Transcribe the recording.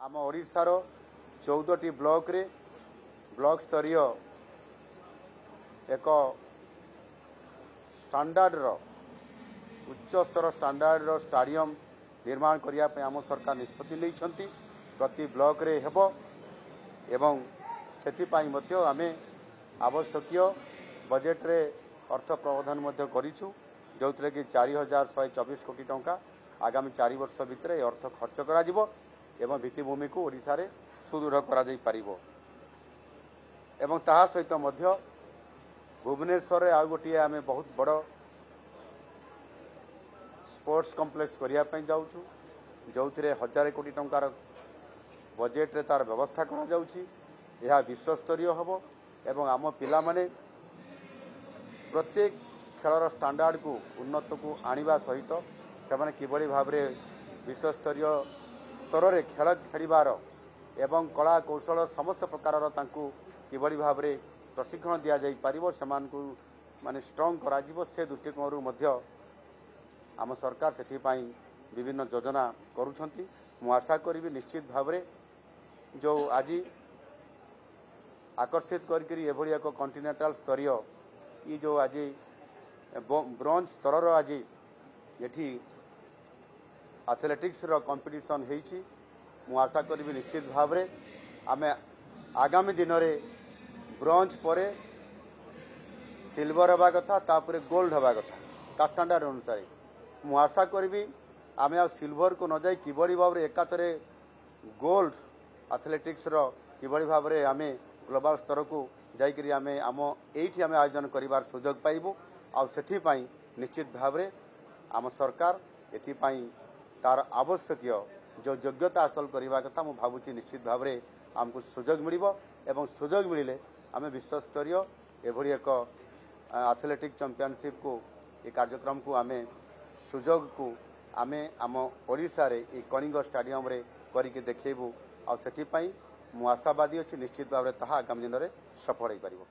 आम ओडिशार 14टी ब्लॉक रे ब्लॉक स्तरीय एक स्टैंडर्ड उच्च स्तर स्टैंडर्ड स्टाडियम निर्माण करने आम सरकार निष्पत्ति नहीं प्रति ब्लॉक रे हेबो एवं सेथिपाई मध्य आमे आवश्यक बजेट रे अर्थ प्रबंधन मध्य करिछु जो कि 4124 कोटी टंका आगामी 4 वर्ष भितर अर्थ खर्च करा जिवो एवं भित्तिभूमि को ओडिशा रे सुदृढ़ करा जाई परिबो एवं ताहा सहित मध्य भुवनेश्वर रे आ गोटिए आमे बहुत बड़ स्पोर्ट्स कॉम्प्लेक्स करिया पई जाउछु जो 1000 कोटी टंकार बजेट रे तार व्यवस्था करा जाउछि यह विश्वस्तरीय हबो एवं आम पिला माने प्रत्येक खेलर स्टैंडर्ड को उन्नत को आनिबा सहित से किभली भाव में विश्वस्तरीय स्तर रे खेल खेलिबार एवं कला कौशल समस्त प्रकार किभली भाव में प्रशिक्षण दि जाई परिबो सेमानकु माने स्ट्रांग करा जिवो से दृष्टिकोण मध्य आम सरकार सेथिपाई विभिन्न योजना करुछंती मु आशा करी निश्चित भाव में जो आज आकर्षित करी एभली एक कॉन्टिनेंटल स्तरीय ये जो आज ब्रोंज स्तर आज ये एथलेटिक्स रो कंपटीशन होईची मु आशा करी निश्चित भाव में आमे आगामी दिन में ब्रोंज पर सिल्वर हवा कथा तापर गोल्ड हवा कथा ता स्टैंडर्ड अनुसार मु आशा करी आमे आ सिल्वर को न जाई किभली भाव में एकाथरे गोल्ड एथलेटिक्स रो किभली भाव में आमे ग्लोबल स्तर को जाइकरी आमे आम एठी आमे आयोजन करिवार सुजोग पाइबु आ सेथिपाई निश्चित भाव में आम सरकार एथिपाई तार आवश्यक जो योग्यता हासिल करने कथा मु भावुची निश्चित भाव में आमको सुजोग मिलिबो एवं सुजोग मिलिले आमे विश्वस्तरीय एभली एक एथलेटिक चैंपियनशिप को ये कार्यक्रम को आमे सुजोग को आमे आम ओडिशा रे ए कलिंग स्टेडियम रे करिके देखैबु आ सेथिपाई मु आशावादी अच्छी निश्चित भाव में ताहा आगामी दिन में सफल हो पारिबो।